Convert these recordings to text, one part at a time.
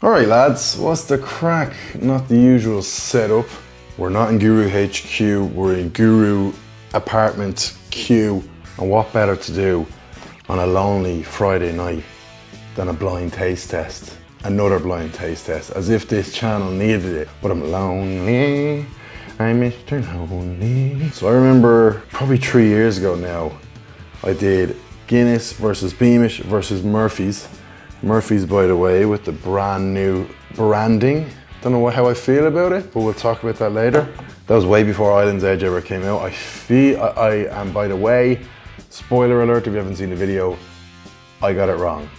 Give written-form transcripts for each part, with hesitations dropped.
Alright lads, what's the crack? Not the usual setup. We're not in Guru HQ, we're in Guru Apartment Q. And what better to do on a lonely Friday night than a blind taste test? Another blind taste test, as if this channel needed it. But I'm lonely, I'm Mr. Lonely. So I remember probably 3 years ago now, I did Guinness versus Beamish versus Murphy's. Murphy's, by the way, with the brand new branding. Don't know how I feel about it, but we'll talk about that later. That was way before Island's Edge ever came out. And by the way, spoiler alert if you haven't seen the video, I got it wrong.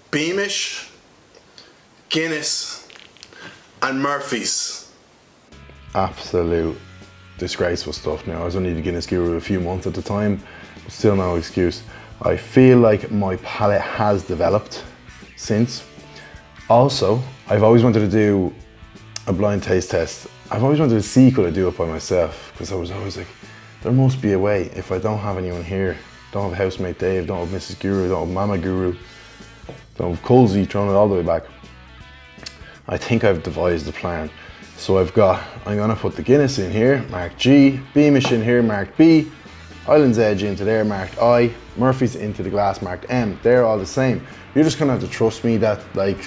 Beamish, Guinness, and Murphy's. Absolute disgraceful stuff now. I was only the Guinness guru a few months at the time, but still no excuse. I feel like my palate has developed since. Also, I've always wanted to do a blind taste test. I've always wanted to see could I do it by myself, because I was always like, there must be a way if I don't have anyone here. Don't have housemate Dave, don't have Mrs. Guru, don't have Mama Guru, don't have Colsey throwing it all the way back. I think I've devised a plan. So I'm gonna put the Guinness in here, marked G, Beamish in here, marked B, Island's Edge into there, marked I, Murphy's into the glass, marked M. They're all the same. You're just gonna have to trust me that like,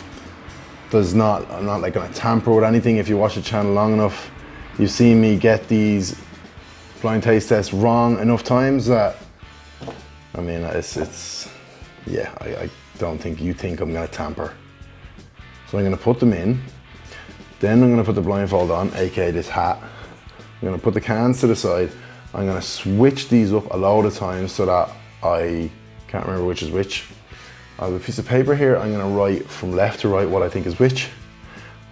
I'm not like gonna tamper with anything. If you watch the channel long enough, you've seen me get these blind taste tests wrong enough times that, I mean, yeah, I don't think you think I'm gonna tamper. So I'm gonna put them in, then I'm gonna put the blindfold on, AKA this hat. I'm gonna put the cans to the side. I'm gonna switch these up a load of times so that I can't remember which is which. I have a piece of paper here. I'm gonna write from left to right what I think is which,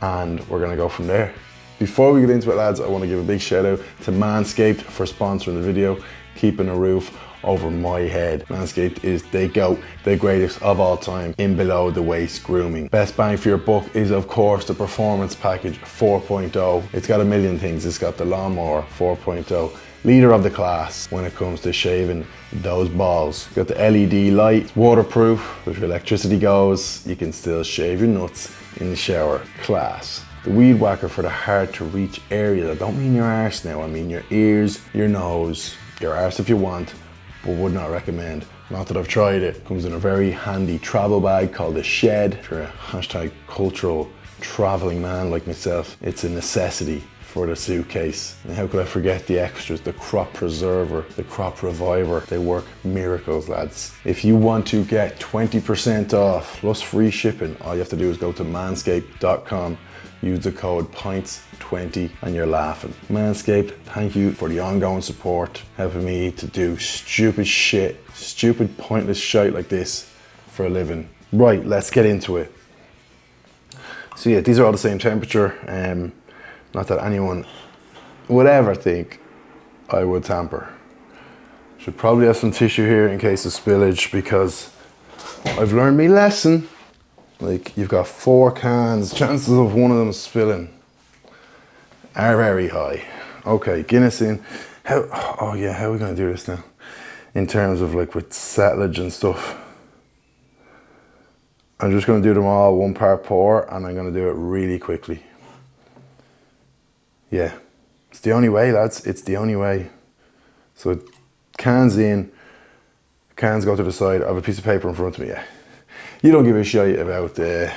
and we're gonna go from there. Before we get into it, lads, I wanna give a big shout out to Manscaped for sponsoring the video, keeping a roof over my head. Manscaped is the GOAT, the greatest of all time in below the waist grooming. Best bang for your buck is of course the Performance Package 4.0. It's got a million things. It's got the Lawnmower 4.0. Leader of the class when it comes to shaving those balls. Got the LED light, it's waterproof. If your electricity goes, you can still shave your nuts in the shower. Class. The Weed Whacker for the hard to reach area. I don't mean your arse now, I mean your ears, your nose, your arse if you want, but would not recommend. Not that I've tried it. Comes in a very handy travel bag called a Shed. If you're a hashtag cultural traveling man like myself, it's a necessity for the suitcase. And how could I forget the extras? The crop preserver, the crop reviver. They work miracles, lads. If you want to get 20% off plus free shipping, all you have to do is go to manscaped.com, use the code PINTS20 and you're laughing. Manscaped, thank you for the ongoing support, helping me to do stupid shit, stupid pointless shit like this for a living. Right, let's get into it. So yeah, these are all the same temperature. Not that anyone would ever think I would tamper. Should probably have some tissue here in case of spillage, because I've learned my lesson. Like, you've got 4 cans, chances of one of them spilling are very high. Okay, Guinness in. Oh yeah, how are we gonna do this now? In terms of like with settlage and stuff. I'm just gonna do them all 1 part pour, and I'm gonna do it really quickly. Yeah, it's the only way, lads. It's the only way. So cans in, cans go to the side. I have a piece of paper in front of me. Yeah, you don't give a shit about the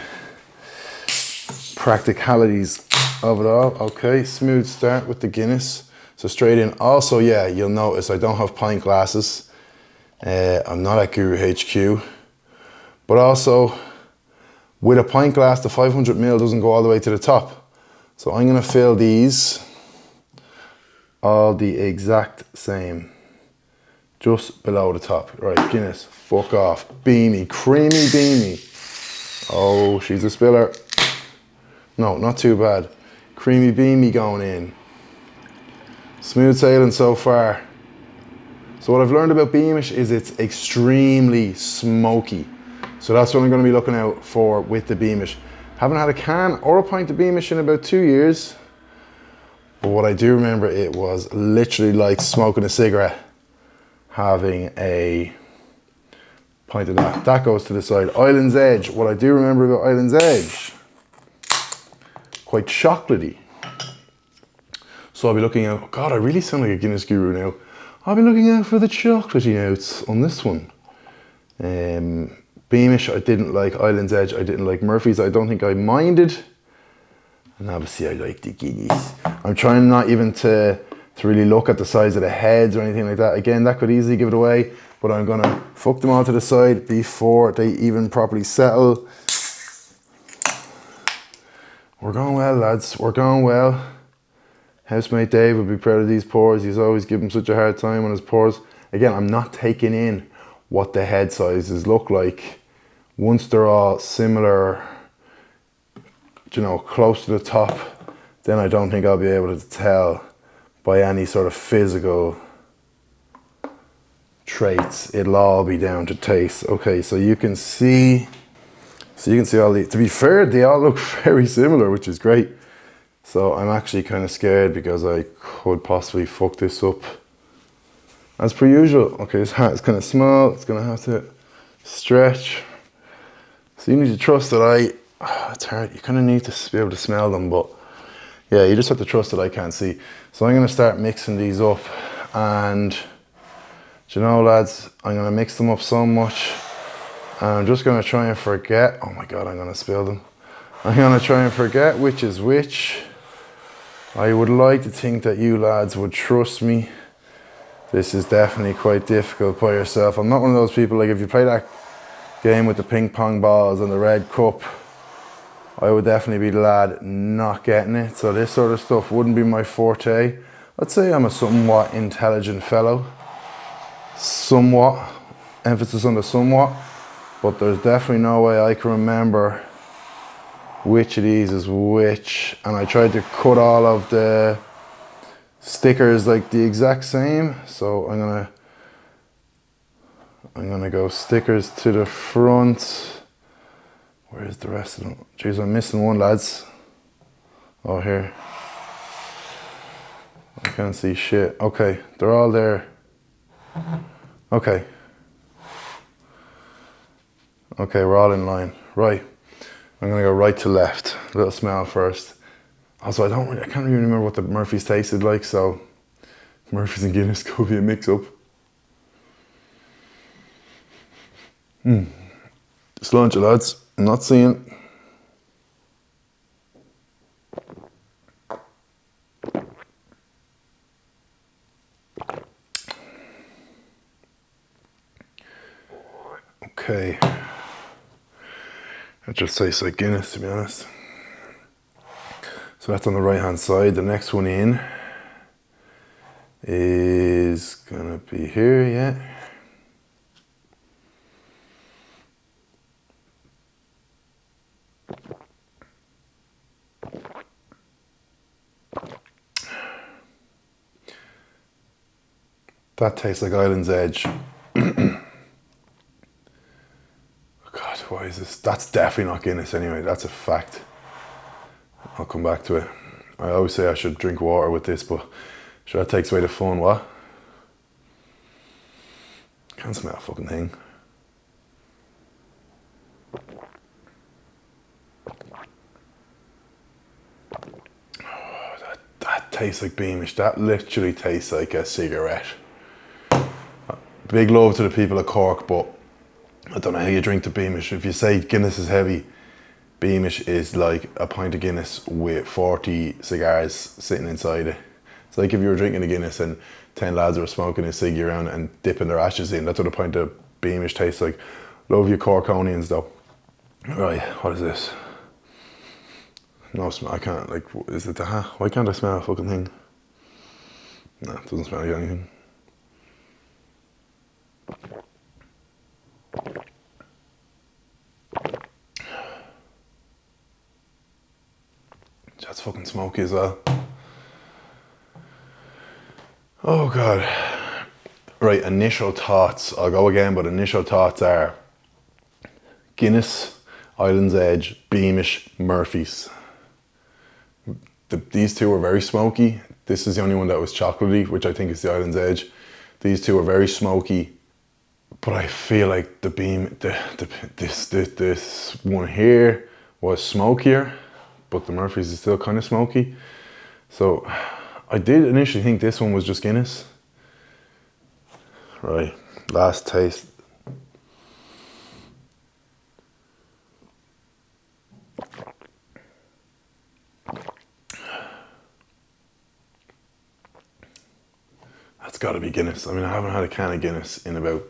practicalities of it all. Okay, smooth start with the Guinness. So straight in. Also, yeah, you'll notice I don't have pint glasses. I'm not at Guru HQ. But also, with a pint glass, the 500ml doesn't go all the way to the top. So I'm gonna fill these all the exact same, just below the top. Right, Guinness, fuck off. Beamy, creamy beamy. Oh, she's a spiller. No, not too bad. Creamy beamy going in. Smooth sailing so far. So what I've learned about Beamish is it's extremely smoky. So that's what I'm gonna be looking out for with the Beamish. Haven't had a can or a pint of Beamish in about 2 years. But what I do remember, it was literally like smoking a cigarette, having a Pint of that. That goes to the side. Island's Edge. What I do remember about Island's Edge, quite chocolatey. So I'll be looking out. God, I really sound like a Guinness guru now. I'll be looking out for the chocolatey notes on this one. Beamish, I didn't like. Island's Edge, I didn't like. Murphy's, I don't think I minded. And obviously I like the Guinness. I'm trying not even to really look at the size of the heads or anything like that. Again, that could easily give it away, but I'm gonna fuck them all to the side before they even properly settle. We're going well, lads, we're going well. Housemate Dave would be proud of these pours. He's always given such a hard time on his pours. Again, I'm not taking in what the head sizes look like. Once they're all similar, you know, close to the top, then I don't think I'll be able to tell by any sort of physical traits. It'll all be down to taste. Okay, so you can see all the, to be fair, they all look very similar, which is great. So I'm actually kind of scared because I could possibly fuck this up as per usual. Okay, this hat is kind of small. It's gonna have to stretch. So you need to trust that it's hard. You kind of need to be able to smell them, but yeah, you just have to trust that I can't see. So I'm gonna start mixing these up, and do you know, lads, I'm gonna mix them up so much, and I'm just gonna try and forget. Oh my God, I'm gonna spill them. I'm gonna try and forget which is which. I would like to think that you lads would trust me. This is definitely quite difficult by yourself. I'm not one of those people, like if you play that game with the ping pong balls and the red cup, I would definitely be the lad not getting it. So this sort of stuff wouldn't be my forte. I'd say I'm a somewhat intelligent fellow. Somewhat, emphasis on the somewhat, but there's definitely no way I can remember which of these is which. And I tried to cut all of the stickers like the exact same. So I'm gonna go stickers to the front. Where's the rest of them? Jeez, I'm missing one, lads. Oh, here. I can't see shit. Okay, they're all there. Okay. Okay, we're all in line. Right. I'm gonna go right to left. A little smell first. Also, I can't really remember what the Murphy's tasted like, so Murphy's and Guinness could be a mix-up. Sláinte, lads. I'm not seeing. Okay. It just tastes like Guinness, to be honest. So that's on the right hand side. The next one in is gonna be here, yeah. That tastes like Island's Edge. God, why is this? That's definitely not Guinness anyway, that's a fact. I'll come back to it. I always say I should drink water with this, but sure, that takes away the fun, what? Can't smell a fucking thing. Oh, that tastes like Beamish. That literally tastes like a cigarette. Big love to the people of Cork, but I don't know how you drink the Beamish. If you say Guinness is heavy, Beamish is like a pint of Guinness with 40 cigars sitting inside it. It's like if you were drinking a Guinness and 10 lads were smoking a ciggy around and dipping their ashes in. That's what a pint of Beamish tastes like. Love you Corkonians though. Right, what is this? No smell, I can't, like, is it the hat? Why can't I smell a fucking thing? No, it doesn't smell like anything. That's fucking smoky as well. Oh God. Right, initial thoughts. I'll go again, but initial thoughts are Guinness, Island's Edge, Beamish, Murphy's. These two were very smoky. This is the only one that was chocolatey, which I think is the Island's Edge. These two are very smoky, But I feel like this one here was smokier, but the Murphy's is still kind of smoky. So I did initially think this one was just Guinness. Right, last taste. That's got to be Guinness. I mean, I haven't had a can of Guinness in about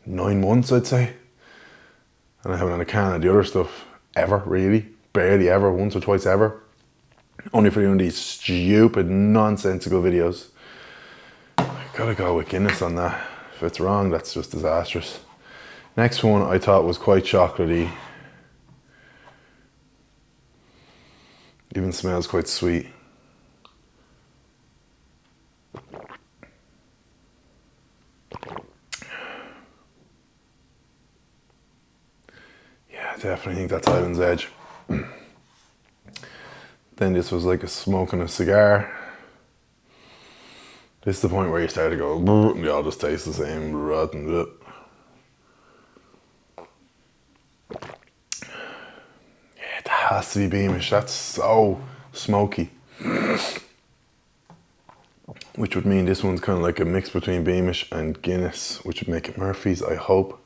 9 months, I'd say. And I haven't had a can of the other stuff ever, really. Barely ever, once or twice ever. Only for doing these stupid, nonsensical videos. I gotta go with Guinness on that. If it's wrong, that's just disastrous. Next one I thought was quite chocolatey. Even smells quite sweet. Yeah, I definitely think that's Island's Edge. Then this was like a smoking a cigar. This is the point where you start to go, and they all just taste the same. Yeah, it has to be Beamish. That's so smoky. Which would mean this one's kind of like a mix between Beamish and Guinness, which would make it Murphy's, I hope.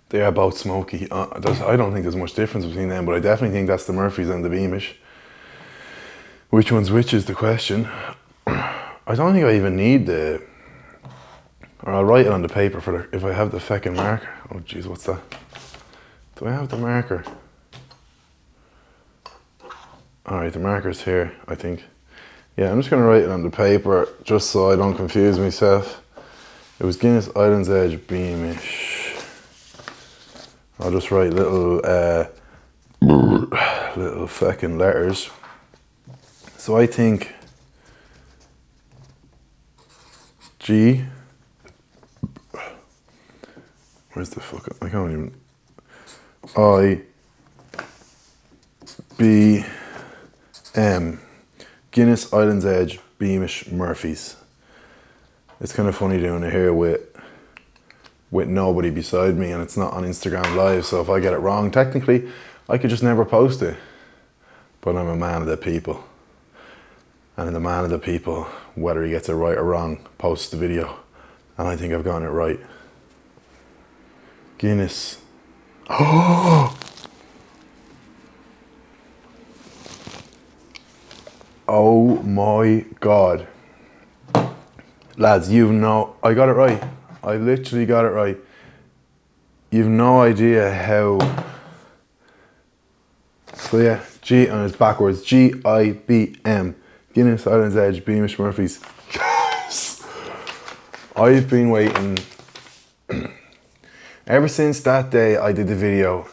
They are both smoky. I don't think there's much difference between them, but I definitely think that's the Murphy's and the Beamish. Which one's which is the question. I don't think I even need the... Or I'll write it on the paper for the... If I have the feckin' marker. Oh jeez, what's that? Do I have the marker? Alright, the marker's here, I think. Yeah, I'm just going to write it on the paper just so I don't confuse myself. It was Guinness Island's Edge Beamish. I'll just write little feckin' letters. So I think G. Where's the fucking? I can't even. I. B. M. Guinness Island's Edge Beamish Murphy's. It's kind of funny doing it here with nobody beside me, and it's not on Instagram Live, so if I get it wrong, technically I could just never post it. But I'm a man of the people. And the man of the people, whether he gets it right or wrong, posts the video. And I think I've gotten it right. Guinness. Oh! Oh my God. Lads, I got it right. I literally got it right. You've no idea how... So yeah, G, and it's backwards. G-I-B-M. Guinness Island's Edge Beamish Murphy's. Yes! I've been waiting... Ever since that day I did the video,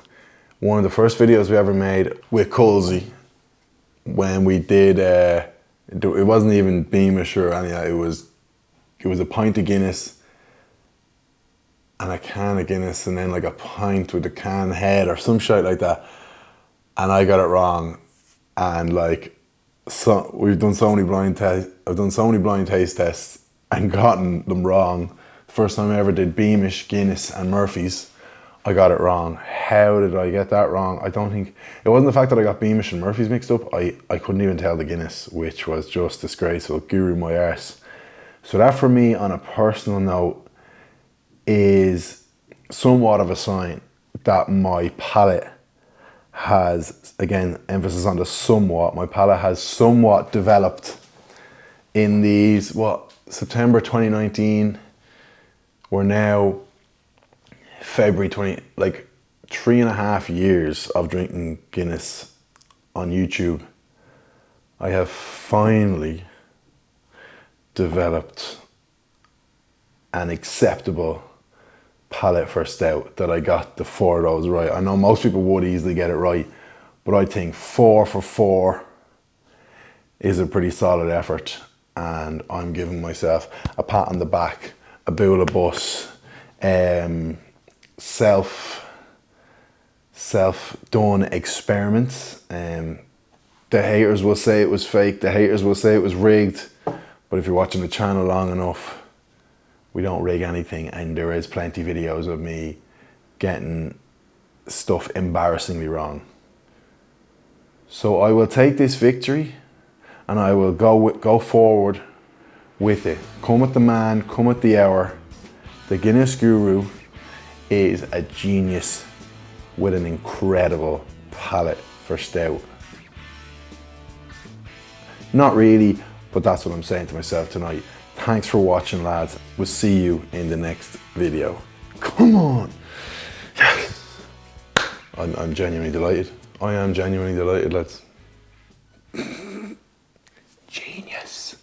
one of the first videos we ever made with Colsey, when we did, it wasn't even Beamish or any of that, it was a pint of Guinness and a can of Guinness and then like a pint with a can head or some shit like that. And I got it wrong. And like, I've done so many blind taste tests and gotten them wrong. The first time I ever did Beamish, Guinness and Murphy's, I got it wrong. How did I get that wrong? I don't think, it wasn't the fact that I got Beamish and Murphy's mixed up. I couldn't even tell the Guinness, which was just disgraceful. Guru my arse. So that for me, on a personal note, is somewhat of a sign that my palate has, again, emphasis on the somewhat, my palate has somewhat developed in these, September 2019, we're now February 20, like 3.5 years of drinking Guinness on YouTube. I have finally developed an acceptable palate for stout that I got the 4 of those right. I know most people would easily get it right, but I think 4 for 4 is a pretty solid effort, and I'm giving myself a pat on the back, a bool of bus, self self-done experiments. The haters will say it was fake, the haters will say it was rigged, but if you're watching the channel long enough, we don't rig anything, and there is plenty videos of me getting stuff embarrassingly wrong. So I will take this victory and I will go forward with it. Come at the man, come at the hour. The Guinness Guru is a genius with an incredible palate for stout. Not really, but that's what I'm saying to myself tonight. Thanks for watching, lads. We'll see you in the next video. Come on. Yes. I'm genuinely delighted. I am genuinely delighted, lads.